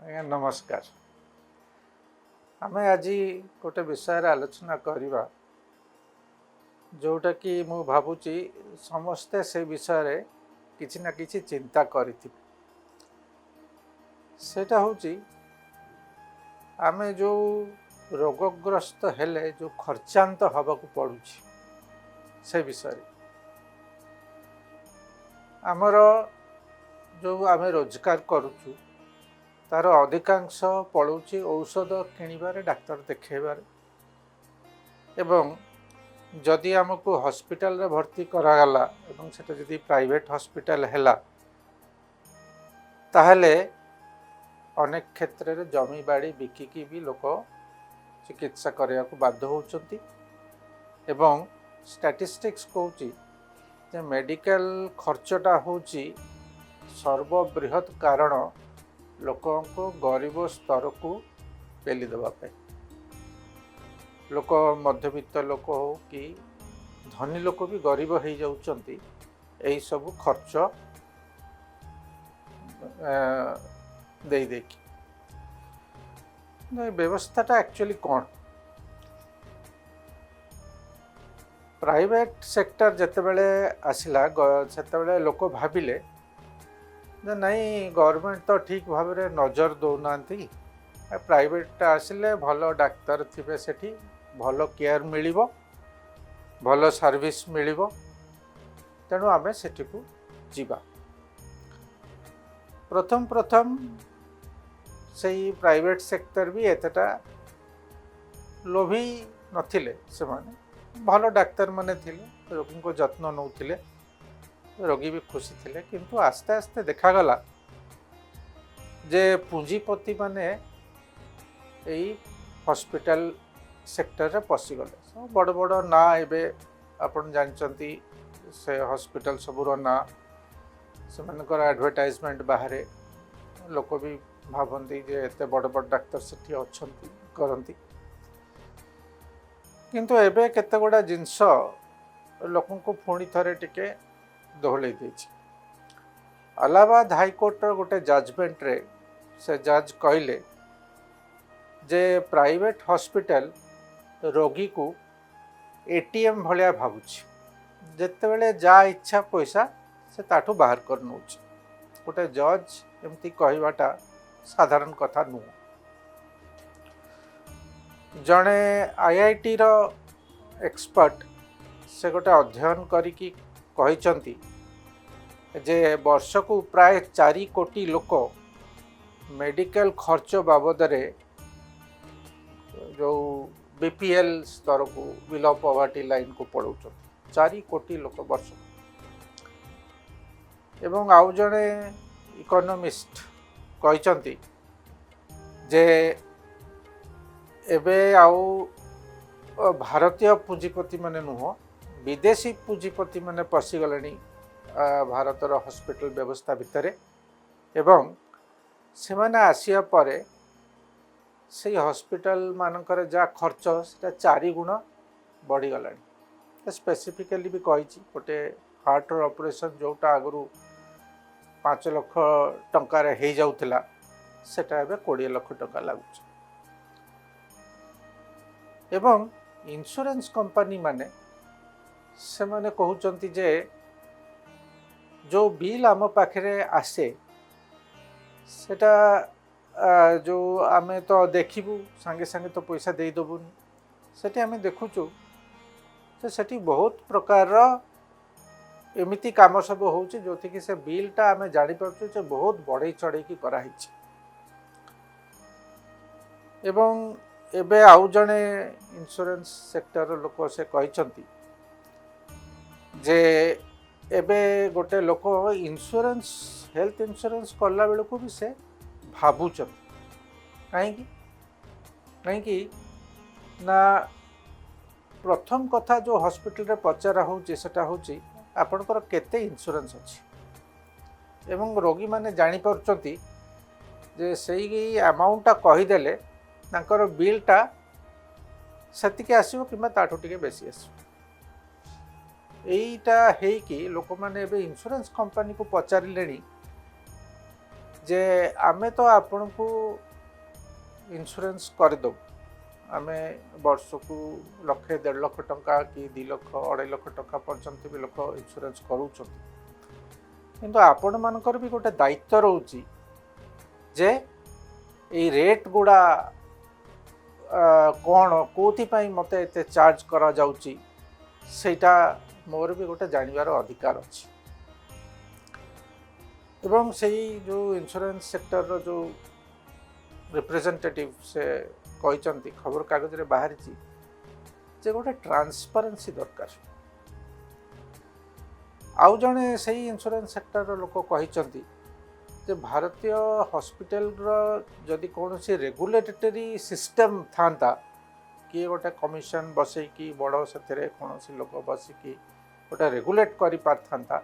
ଆଜ୍ଞା ନମସ୍କାର। ଆମେ ଆଜି ଗୋଟେ ବିଷୟରେ ଆଲୋଚନା କରିବା जोटा कि ମୁଁ ଭାବୁଛି ସମସ୍ତେ ସେ ବିଷୟରେ କିଛି ନା କିଛି ଚିନ୍ତା କରିଥିବେ। ସେଟା ହେଉଛି ଆମେ ଯେଉଁ ରୋଗଗ୍ରସ୍ତ ହେଲେ ଯେଉଁ ଖର୍ଚ୍ଚାନ୍ତ ହେବାକୁ ପଡ଼ୁଛି ସେ ବିଷୟରେ ଆମର ଯେଉଁ ଆମେ ରୋଜଗାର କରୁଛୁ ତାର ଅଧିକାଂଶ ପଳଉଛି ଔଷଧ କିଣିବାରେ, ଡାକ୍ତର ଦେଖାଇବାରେ, ଏବଂ जदि आमको हॉस्पिटल रे भर्ती करागला एवं सेटा जदि प्राइवेट हॉस्पिटल हैला ताहले अनेक क्षेत्र रे जमी बाड़ी बिकिकी भी लोक चिकित्सा करने को बाध्य होचंती। एवं स्टैटिस्टिक्स कहूची जे मेडिकल खर्चटा होची सर्वबृहत कारण लोकों को गरीब स्तर को पेली देवा पे। लोक मध्यवित्त लोक हो कि धनी लोक भी गरीब हो जाउचंती एही सब खर्च दे देखी। व्यवस्थाटा एक्चुअली कौन प्राइवेट सेक्टर जितेबले आसला से लोक भाविले नहीं गवर्नमेंट तो ठीक भाव में नजर दौना, प्राइवेट आसिले भल डाक्तर थे सेठी भल केयर मिलिबो, भल सर्विस मिलिबो, तेणु आमे सेठी को जीवा। प्रथम से प्राइवेट सेक्टर भी एतटा लोभी नथिले, से माने भल डाक्तर माने थिले, रोगी को जत्न नौथिले, रोगी भी खुशी थिले। किंतु आस्ते आस्ते देखागला जे पूंजीपति माने यही हॉस्पिटल सेक्टर रे पशिगले। बड़ बड़ ना एबे आपण जानचंती से हॉस्पिटल सबुर ना से मानकर एडवर्टाइजमेंट बाहर लोक भी भावती जे एते बड़ बड़ डाक्तर सेठी अछंती करंती। किंतु एबे केते गुडा जिंस लोकन को पुणी थरे टिके दोहले देछि। इलाहाबाद हाईकोर्ट गोटे जजमेंट रे से जज कहले जे प्राइवेट हॉस्पिटल रोगी को एटीएम भलिया भावुछि, जेतेबेले जा इच्छा पैसा से ताठू बाहर कर नउछि। गोटे जज एमती कहवाटा साधारण कथा नुह। जड़े आईआईटी रो एक्सपर्ट से गोटे अध्ययन करिकी कहिचंती जे वर्ष को प्राय 4 कोटी लोक मेडिकल खर्च बाबद रे जो बीपीएल स्तर को बिलो पॉवर्टी लाइन को पड़ाऊँ 4 कोटी लोक वर्ष। एवं आउ जड़े इकोनोमिस्ट कहते जे एबे आउ भारतीय पुंजीपति माने नुह विदेशी पुंजीपति माने पशिगले भारतर हॉस्पिटल व्यवस्था भितर। एवं से माने आसिया परे से हॉस्पिटल मानकर जा खर्च से 4 गुण बढ़ीगला। स्पेसिफिकली भी कही गोटे हार्ट ऑपरेशन जोटा आगु 5 लाख टंकार हो जाउथिला सेटा एबे 20 लाख टंका लागुच। एवं इंश्योरेंस कंपनी माने से माने कहउचंती जे जो बिल आम पाखे आसे सेटा जो आमे तो देखिबू संगे संगे तो पैसा दे दबुनी, सेठी आमे देखुचु तो सेठी बहुत प्रकार एमिति काम सब होउची जोथि कि से बिलटा आमे जानि परछु जे बहुत बढ़ई चढ़ई की करा हिच। एवं एबे आउ जने इंश्योरेंस सेक्टर लोक से कहिचंती जे एबे गोटे लोक इंश्योरेंस हेल्थ इंश्योरेंस करला बेल को भी से भावुचन कहीं ना प्रथम कथा जो हॉस्पिटल रे पचारा होची सेटा होची आपनकर केते इंश्योरेंस अछि एवं रोगी माने जानि परचंती जे सेही अमाउंटटा कहि देले तांकर बिलटा सेतिके आसीबो किबा ताठो टिके बेसी आसीबो। एईटा हेई कि लोक माने एबे इंश्योरेंस कंपनी को पचारिलेनी जे आमे तो आपण को इंश्योरेंस करदे आमे वर्ष को लक्षे 1.5 लाख टंका कि 2 लाख 2.5 लाख टंका पर्यंत भी लोक इंश्योरेंस करूँ किंतु आपण मानकर भी गोटे दायित्व रोची जे ये रेट गुड़ा कौन कौन मत एत चार्ज करा जाउची सेटा मोर भी गोटे जानवर अधिकार अच्छी एवं से जो इंश्योरेंस सेक्टर रो जो रिप्रेजेंटेटिव से कहते खबर कागज रे बाहरी जे गोटे ट्रांसपेरेंसी दरकार आउ जड़े से इंश्योरेंस सेक्टर रो लोक कहते जे भारतीय हॉस्पिटल रो जदि कौन सी रेगुलेटरी सिस्टम थांता किए गोटे कमिशन बसैकी बड़ से कौन सी लोक बसिकी गोटे रेगुलेट कर पारथा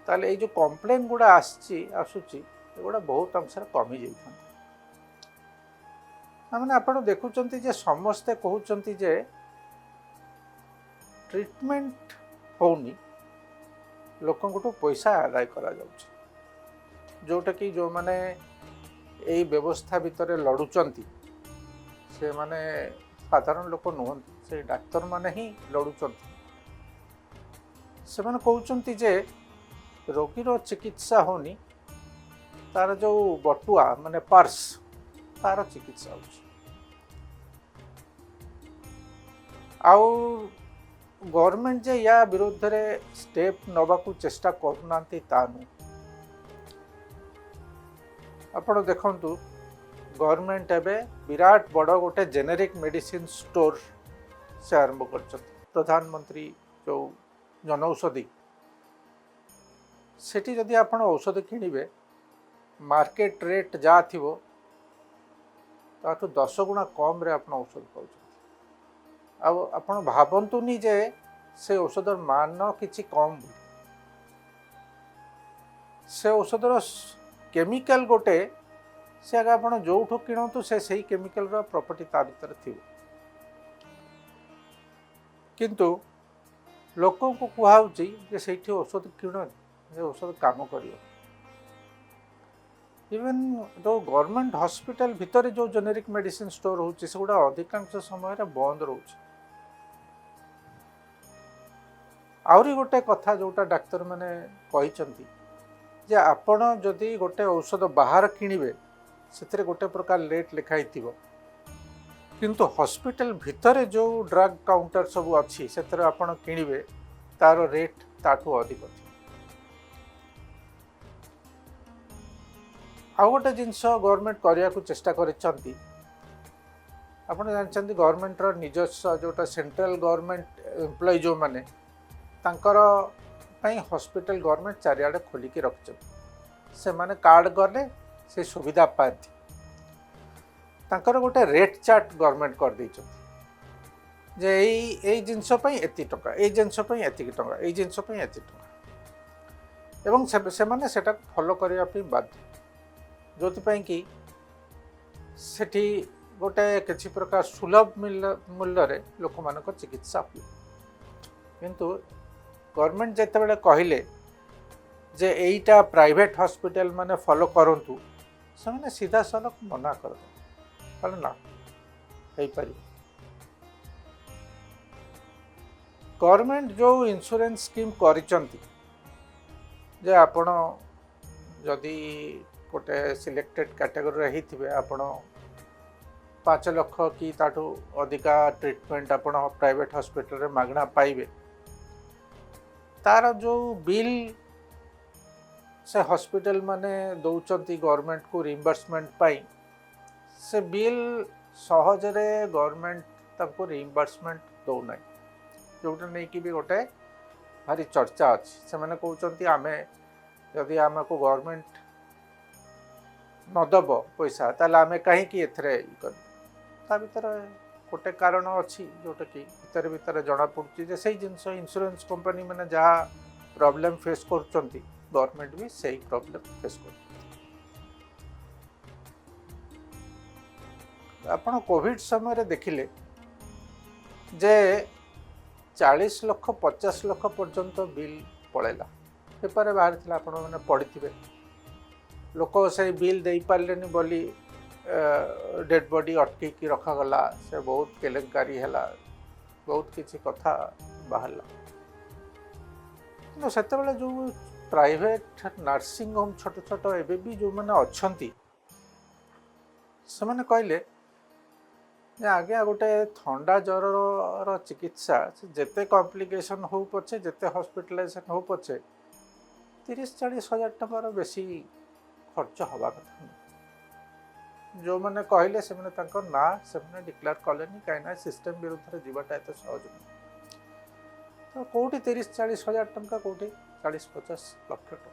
ताले ये जो कंप्लेन गुड़ा आसूची गुड़ा बहुत अंश कमी जाता मैंने आप देखुं जे समस्ते कहते जे ट्रीटमेंट होनी लोक पैसा आदाय करा जाउछि जोटा कि जो माने यही व्यवस्था भितर लड़ुचंती से माने साधारण लोक नुहंती से डाक्तर माने ही लड़ुचंती से माने कहउचंती जे रोगीर चिकित्सा होनी तार जो बटुआ माने पर्स तार चिकित्सा हो गवर्नमेंट जे या विरुद्ध रे स्टेप नवा को चेष्टा करूना तानु आपण देखंतु गवर्नमेंट एबे विराट बड़ गोटे जेनेरिक मेडिसिन स्टोर से आरंभ कर प्रधानमंत्री जो जनौषधि सेठी जदि आपण औषध किणवे मार्केट रेट जा थिवो ताठू 10 गुणा कम रे आपण औषध पाउछ आपण भाबंतुनी जे से औषधर मान किछि कम से औषधर केमिकल गोटे से आगे आप जो किणतु से सही केमिकल प्रॉपर्टी ता भीतर थी किंतु लोकों को कहुच्ची जे से औषध किण औषध काम कर इवन जो गवर्नमेंट हॉस्पिटल भितर जो जेनेरिक मेडिसिन स्टोर होची से गुड़ा अधिकांश समय बंद रोच आउरी गोटे कथा जोटा डाक्तर माने कहिसंती जे आपण जदि गोटे औषध बाहर किणवे से गोटे प्रकार रेट लिखाई थिबो किंतु हॉस्पिटल भितर जो ड्रग काउंटर सब अच्छी से आपण किणवे तार रेट ताठू अधिक थी आउ गोटे जिनस गवर्नमेंट करने को चेष्टा करछंती आपण जानछंती गवर्नमेंट रो निजस्व जोटा सेंट्रल गवर्नमेंट एम्प्लॉय जो माने तांकर हॉस्पिटल गवर्नमेंट चारिआडे खोलिकी रखिछन से माने कार्ड गले से सुविधा पाती तांकर गोटे रेट चार्ट गवर्नमेंट कर देइछन जे एई जिनस पई एति टका एई जिनस पई एति टका एई जिनस पई एति टका एवं से माने सेटा फॉलो करिया पई बाध्य जोति पई कि सेठी गोटे किछि प्रकार सुलभ मूल्य रे लोक मानक चिकित्सा हुए किंतु गवर्नमेंट जिते बड़े कहले जे एईटा प्राइवेट हॉस्पिटल माने फॉलो करंतु से माने सीधा सलख मना कर कारण ना हे पारि गवर्नमेंट जो इंश्योरेंस स्कीम करिसंती जे आपण जदि गोटे सिलेक्टेड कैटेगरी रही थे आपण 5 लाख कि ताठू अधिका ट्रीटमेंट आपण प्राइवेट हॉस्पिटल रे मागना पाइबे तार जो बिल से हॉस्पिटल माने दौचंती गवर्नमेंट को रिइंबर्समेंट पाई से बिल सहजरे गवर्नमेंट ताको रिइंबर्समेंट दौ नै जोटा नहीं कि भी गोटे भारी चर्चा अच्छी से माने कहउचंती आमे यदि आमको गवर्नमेंट नदब पैसा ताले आमे कहीं एथरे कर ता भीतर गोटे कारण अच्छी जोटा कि भीतर भीतर जना पड़ुची जे सही जिनस इंश्योरेंस कंपनी मैंने जहाँ प्रॉब्लम फेस करचंती गवर्नमेंट भी सही प्रॉब्लम फेस कर आपण कोविड समय रे देखिले जे 40 लाख 50 लाख पर्यंत बिल पड़ेला पेपर बाहर थिला आपण माने पढ़िथिबे लोक से बिल दे पारे बोली डेड बॉडी अटकी रखागला से बहुत केलेंकारी है बहुत किसी कथा बाहर से जो प्राइवेट नर्सिंग होम छोट छोट एवं भी जो मैंने अच्छा से मैंने कहले आज्ञा गोटे थंडा ज्वर चिकित्सा जिते कॉम्प्लिकेशन हो पछे जिते हॉस्पिटलाइजेशन हो पछे 30-40 हजार टकर बेसी खर्च हवा कथा नहीं जो मैंने कहले से मैंने ना से मैंने डिक्लेयर कले कहीं सिस्टम विरुद्ध में जीवाटा एत सहज नहीं तो कौटी 30-40 हजार टंका कौटी 40-50 लक्ष टका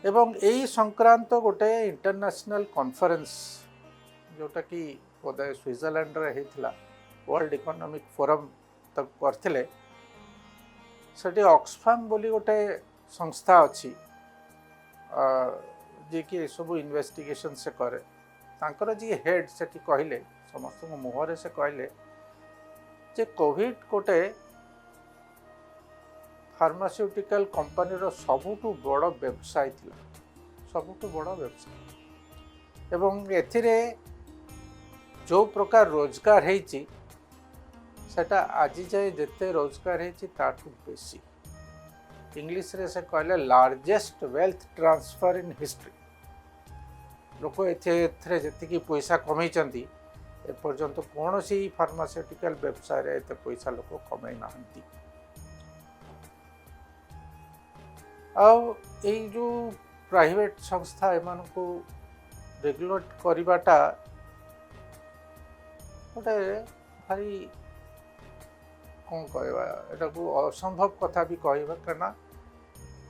एवं यही संक्रांत गोटे इंटरनेशनल कॉन्फ्रेंस जोटा कि बोधे स्विट्जरलैंड रे होता वर्ल्ड इकोनॉमिक फोरम तक करथिले सेठी ऑक्सफैम बोली गोटे संस्था अच्छी जी कि सब इन्वेस्टिगेशन से करे तांकर जी हेड से कहले समस्त मुहर से कहले जे कोविड गोटे फार्मास्यूटिकल कंपनी रो सबुठु बड़ व्यवसाय थिला सबुठु बड़ व्यवसाय एवं एथिरे जो प्रकार रोजगार है सेटा आज जाए जिते रोजगार है ताठू बेसी इंग्लिश रे से कहले largest wealth transfer in history लोक एथे जी पैसा कमई एपर्यंत कौन सी फार्मास्यूटिकल व्यवसाय रे एते पैसा लोक कमई ना जो प्राइवेट संस्था एमान को रेगुलेट करवाटा गोटे भारी कौन कहवा एटा को असंभव कथा भी कहवा कहना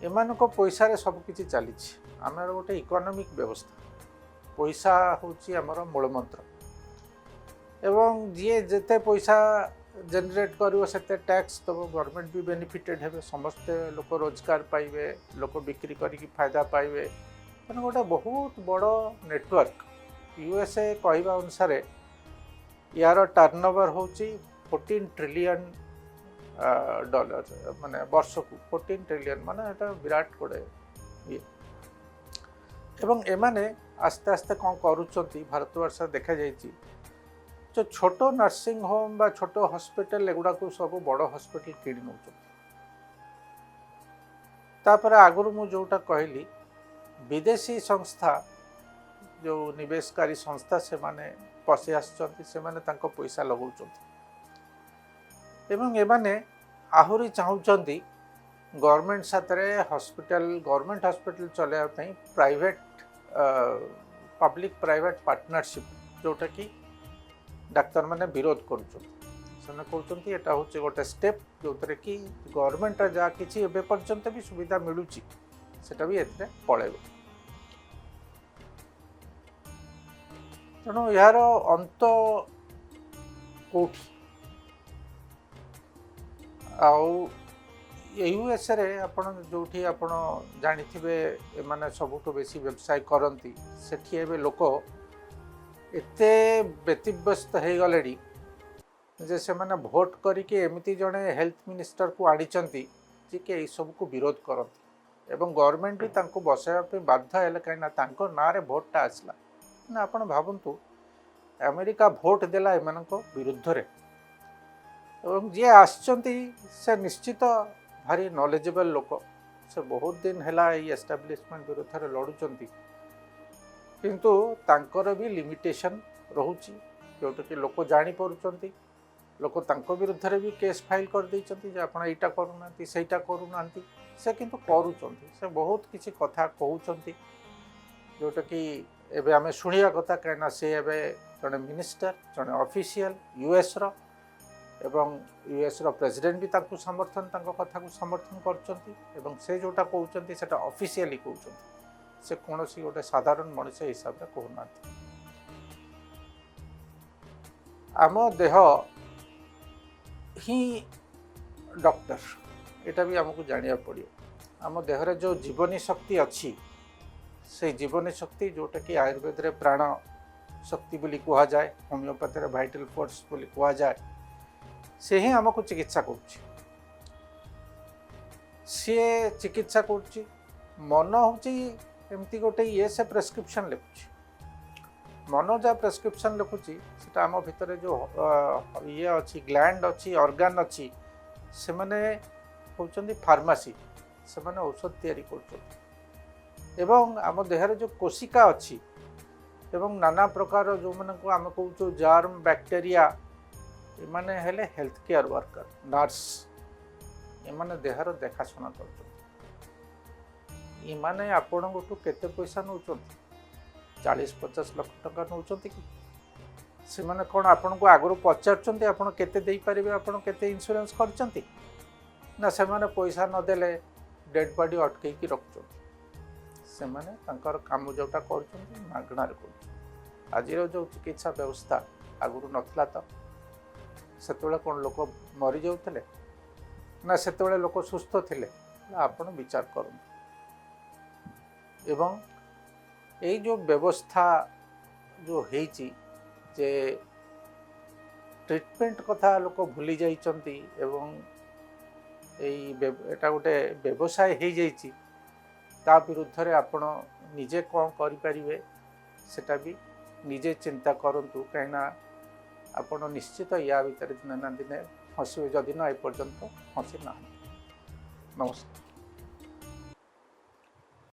एमान को पैसा रे सब किछि चली आमर गोटे इकोनॉमिक व्यवस्था पैसा होची आमर मूल मंत्र एवं जी जिते पैसा जनरेट करिवो सेते टैक्स दबो गवर्नमेंट भी बेनिफिटेड हेबे समस्त लोक रोजगार पाइबे लोक बिक्री करिक फायदा पाइबे तेना गोटे बहुत बड़ नेटवर्क यूएसए कहवा अनुसार यार टर्नओवर होची 14 ट्रिलियन डॉलर माने वर्ष को 14 ट्रिलियन माने एटा विराट गोटे ये एवं एमाने आस्ते आस्ते कौन करुँच भारतवर्ष देखा जाइए जो छोट नर्सिंग होम बा छोट हॉस्पिटल एगुड़ा को सब बड़ हॉस्पिटल किणी नौ तापर आगुरी मु जोटा कहली विदेशी संस्था जो निवेशकारी संस्था से माने पशि आसुच्च पैसा लगाउछन्ति एवं एमाने आहुरी चाहूँगी गवर्नमेंट साथरे गवर्नमेंट हॉस्पिटल चलाइबा प्राइवेट पब्लिक प्राइवेट पार्टनरशिप जोटा कि डाक्तर माने विरोध कहते एटा हूँ गोटे स्टेप जो कि गवर्नमेंट जहाँ किसी एवं पर्यंत भी सुविधा मिलूँ सेटा भी एथिरे पळेब तेणु यार अंत कौटी यूएसए रे आपण जोठी आपण जानिथिबे एमाने सबुठु बेसी व्यवसाय करती सेठी एबे लोक एते व्यतिव्यस्त हो गले जे से माने भोट करके एमती जड़े हेल्थ मिनिस्टर को आनीचंती जे कि सब को विरोध करती एवं गवर्नमेंट भी तांको बसाइबा बाध्य है कहीं ना रे भोटा आसला ना आपण भावंतु अमेरिका भोट देला एमानक विरुद्ध रे एवं जी आसचंती से निश्चित भारी नॉलेजेबल लोक से बहुत दिन है एस्टाब्लिशमेंट विरुद्ध में लड़ुंट किंतु तांकर भी लिमिटेशन रोची जोटा कि लोक जानी पारुचंती लोक तांको विरुद्ध में भी केस फाइल कर देइचंती जे आपण एटा करूना सेटा करूना से किंतु करूचंती से बहुत किसी कथा कहउचंती जोटा कि एबे आमे शुणिया कथा कहना से एबे जने मिनिस्टर जने ऑफिशियल यूएस रो एवं यूएस रो प्रेसिडेंट भी तांको समर्थन तांको कथा को समर्थन करचंती एवं से जोटा कहउचंती सेटा ऑफिशियली कहउचंती से कौन सी गोटे साधारण मनुष्य हिसाब से कहना आम देह ही डॉक्टर यहाँ भी आमको जाना पड़ो आम देहरे जो जीवनी शक्ति अच्छी से जीवनी शक्ति जोटा कि आयुर्वेद रे प्राण शक्ति बोली कह जाए होमियोपैथी भाइटल फोर्स बोली कह जाए से ही आमको चिकित्सा करुच्ची सी चिकित्सा करुच्ची मन हूँ एमती गोटे ये से प्रेस्क्रिप्शन लिखुची मन जहाँ प्रेस्क्रिप्शन लिखुची सेटा आम भितर जो ये अच्छी ग्लैंड अच्छी ऑर्गन अच्छी से माने होचंदी फार्मासी से माने औषध तैयारी कर एवं आम देहर जो कोशिका अच्छी एवं नाना प्रकार जो मन को आम कहूँ जर्म बैक्टेरिया एमाने हेले हेल्थ केयर वर्कर नर्स एमाने देहर देखाशुना कर इमाने आपण केते पैसा नौ 40-50 लाख टका नौ कि से माने कौन आपण को आगु पचार आपण केते देई परिबे आपण केते इंश्योरेंस करचंती ना से माने पैसा न देले डेड बॉडी अटकई की रखचो से माने तांकर काम जोटा करचंती मागणार कर आज जो चिकित्सा व्यवस्था आगु नथला तो सेतबेले कौन लोक मरी जाउतले ना सेतबेले लोक सुस्थ थिले आपण विचार करु एवं यही जो व्यवस्था जो हेची जे ट्रीटमेंट कथा लोक भूली जाइचंती एवं एटा गोटे व्यवसाय हो जाइची ता विरुद्ध रे आपण निजे कौन करें सेटा भी निजे चिंता करंतु कहीं आपण निश्चित या भितर दिन ना दिने हंसवे जदि ना एपर्यंत हंसी ना। नमस्कार।